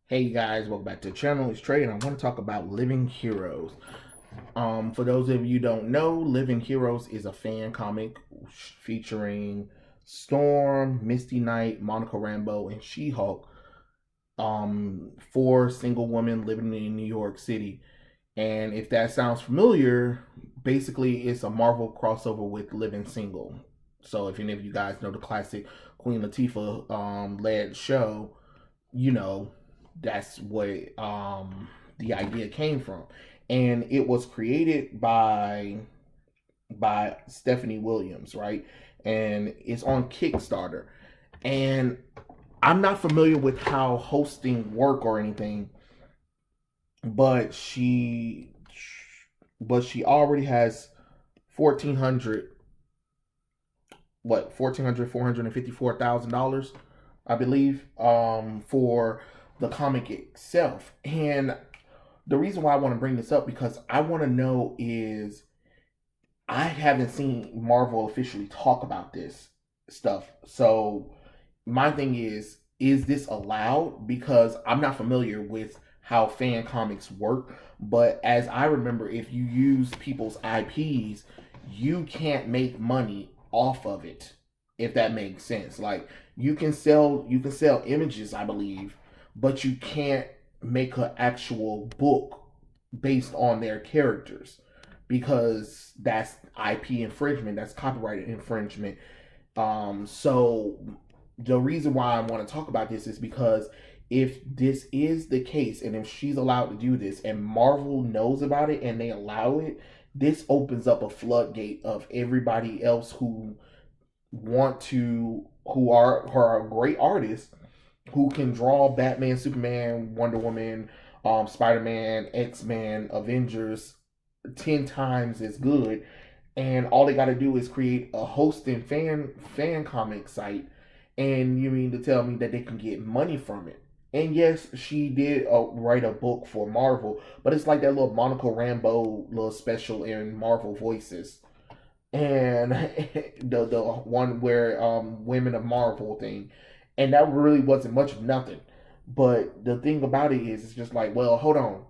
Hey guys, welcome back to the channel. It's Trey, and I want to talk about Living Heroes. For those of you who don't know, Living Heroes is a fan comic featuring Storm, Misty Knight, Monica Rambeau, and She-Hulk. Four single women living in New York City. And if that sounds familiar, basically it's a Marvel crossover with Living Single. So if any of you guys know the classic Queen Latifah led show, you know that's what the idea came from, and it was created by Stephanie Williams, right? And it's on Kickstarter. And I'm not familiar with how hosting work or anything, but she already has 1400 $454,000, I believe, for the comic itself. And the reason why I want to bring this up, because I want to know is, I haven't seen Marvel officially talk about this stuff. So my thing is this allowed? Because I'm not familiar with how fan comics work, but as I remember, if you use people's IPs, you can't make money off of it, if that makes sense. Like, you can sell images, I believe, but you can't make an actual book based on their characters, because that's IP infringement, that's copyright infringement. So the reason why I want to talk about this is because if this is the case, and if she's allowed to do this, and Marvel knows about it and they allow it, this opens up a floodgate of everybody else who are great artists, who can draw Batman, Superman, Wonder Woman, Spider-Man, X-Men, Avengers 10 times as good, and all they got to do is create a hosting fan comic site, and you mean to tell me that they can get money from it? And yes, she did write a book for Marvel, but it's like that little Monica Rambeau little special in Marvel Voices, and the one where Women of Marvel thing, and that really wasn't much of nothing. But the thing about it is, it's just like, well, hold on,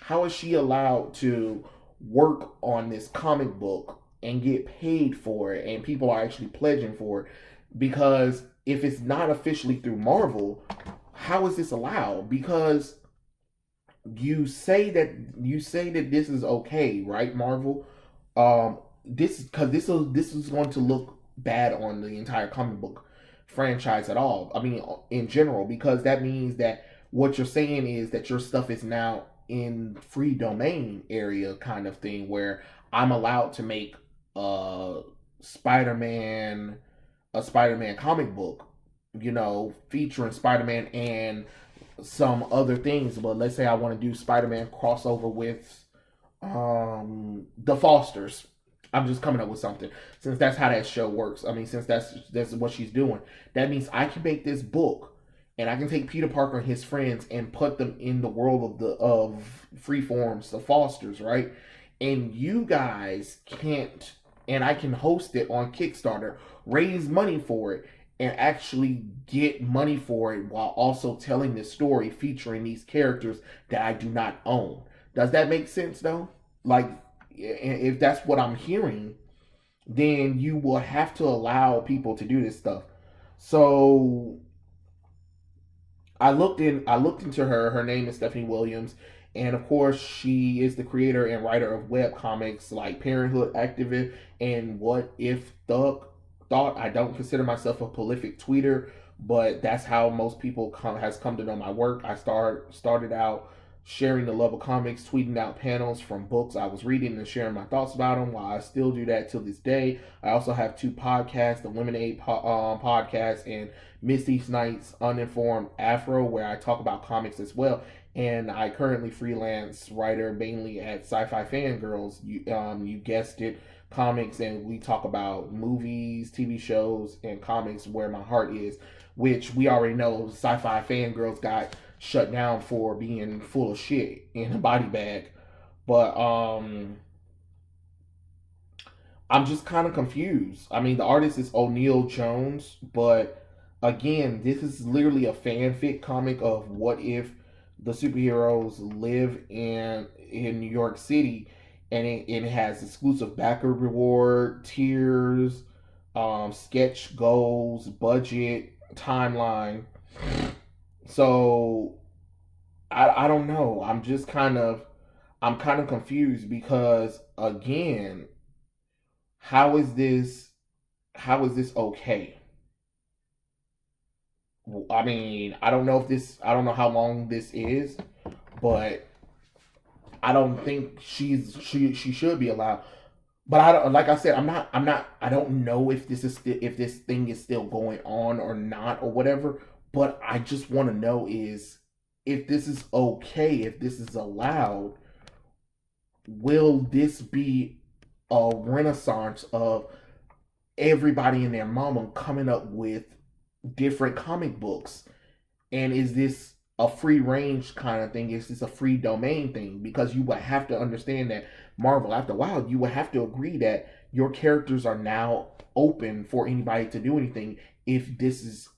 how is she allowed to work on this comic book and get paid for it, and people are actually pledging for it? Because if it's not officially through Marvel, how is this allowed? Because you say that this is okay, right, Marvel? This is going to look bad on the entire comic book franchise at all. I mean, in general, because that means that what you're saying is that your stuff is now in free domain area, kind of thing, where I'm allowed to make a Spider-Man a Spider-Man comic book, featuring Spider-Man and some other things. But let's say I want to do Spider-Man crossover with the Fosters. I'm just coming up with something, since that's how that show works. I mean, since that's what she's doing, that means I can make this book, and I can take Peter Parker and his friends and put them in the world of Freeforms, the Fosters, right? And you guys can't, and I can host it on Kickstarter, raise money for it, and actually get money for it while also telling this story featuring these characters that I do not own. Does that make sense though? Like, if that's what I'm hearing, then you will have to allow people to do this stuff. So I looked into her. Her name is Stephanie Williams, and of course she is the creator and writer of web comics like Parenthood Activist and What If Thought. I don't consider myself a prolific tweeter, but that's how most people has come to know my work. I started out sharing the love of comics, tweeting out panels from books I was reading and sharing my thoughts about them. While I still do that till this day, I also have two podcasts: the Lemonade podcast and Misty Knight's Uninformed Afro, where I talk about comics as well. And I currently freelance writer mainly at Sci-Fi Fangirls. You guessed it, comics, and we talk about movies, TV shows, and comics where my heart is. Which we already know, Sci-Fi Fangirls got shut down for being full of shit in a body bag. But I'm just kind of confused. I mean, the artist is O'Neill Jones, but again, this is literally a fanfic comic of what if the superheroes live in New York City, and it has exclusive backer reward, tiers, sketch goals, budget, timeline. So I don't know. I'm kind of confused because again, how is this how is this okay? I mean, I don't know how long this is, but I don't think she should be allowed. But I don't, like I said, I don't know if if this thing is still going on or not or whatever. But I just want to know is if this is okay, if this is allowed, will this be a renaissance of everybody and their mama coming up with different comic books? And is this a free range kind of thing? Is this a free domain thing? Because you would have to understand that Marvel, after a while, you would have to agree that your characters are now open for anybody to do anything if this is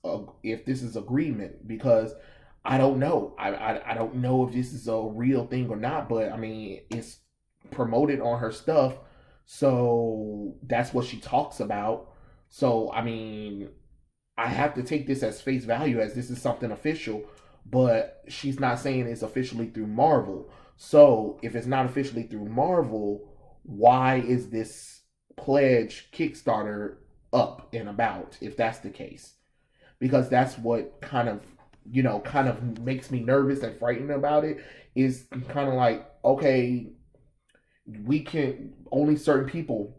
agreement. Because I don't know. I don't know if this is a real thing or not, but I mean it's promoted on her stuff, so that's what she talks about. So I mean I have to take this as face value as this is something official, but she's not saying it's officially through Marvel. So if it's not officially through Marvel, why is this pledge Kickstarter up and about if that's the case? Because that's what kind of kind of makes me nervous and frightened about it is kind of like, okay, we can only certain people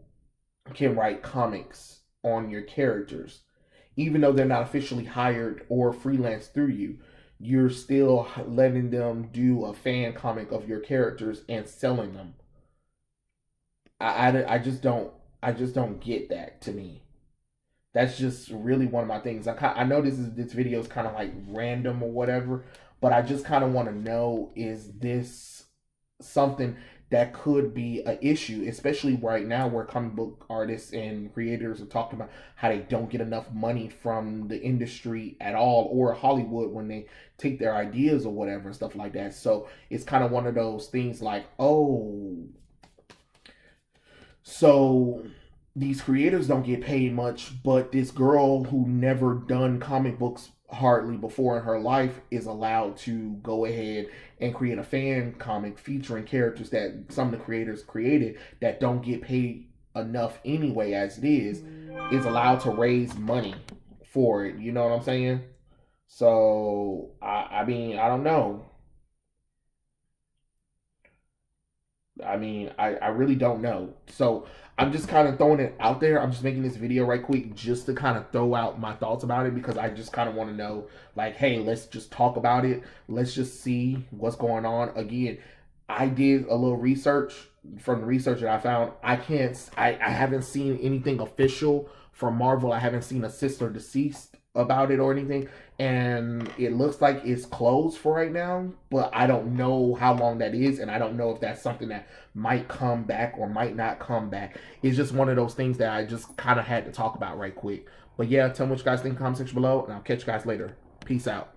can write comics on your characters even though they're not officially hired or freelance through you. You're still letting them do a fan comic of your characters and selling them. I just don't get that. To me, that's just really one of my things. I know this video is kind of like random or whatever, but I just kind of want to know, is this something that could be an issue, especially right now where comic book artists and creators are talking about how they don't get enough money from the industry at all or Hollywood when they take their ideas or whatever and stuff like that. So it's kind of one of those things like, oh, so these creators don't get paid much, but this girl who never done comic books hardly before in her life is allowed to go ahead and create a fan comic featuring characters that some of the creators created that don't get paid enough anyway as it is allowed to raise money for it. You know what I'm saying? So I mean, I don't know. I mean, I really don't know. So I'm just kind of throwing it out there. I'm just making this video right quick just to kind of throw out my thoughts about it because I just kind of want to know, like, hey, let's just talk about it. Let's just see what's going on. Again, I did a little research. From the research that I found, I haven't seen anything official from Marvel. I haven't seen a sister deceased about it or anything, and it looks like it's closed for right now, but I don't know how long that is, and I don't know if that's something that might come back or might not come back. It's just one of those things that I just kind of had to talk about right quick. But yeah, tell me what you guys think in the comment section below, and I'll catch you guys later. Peace out.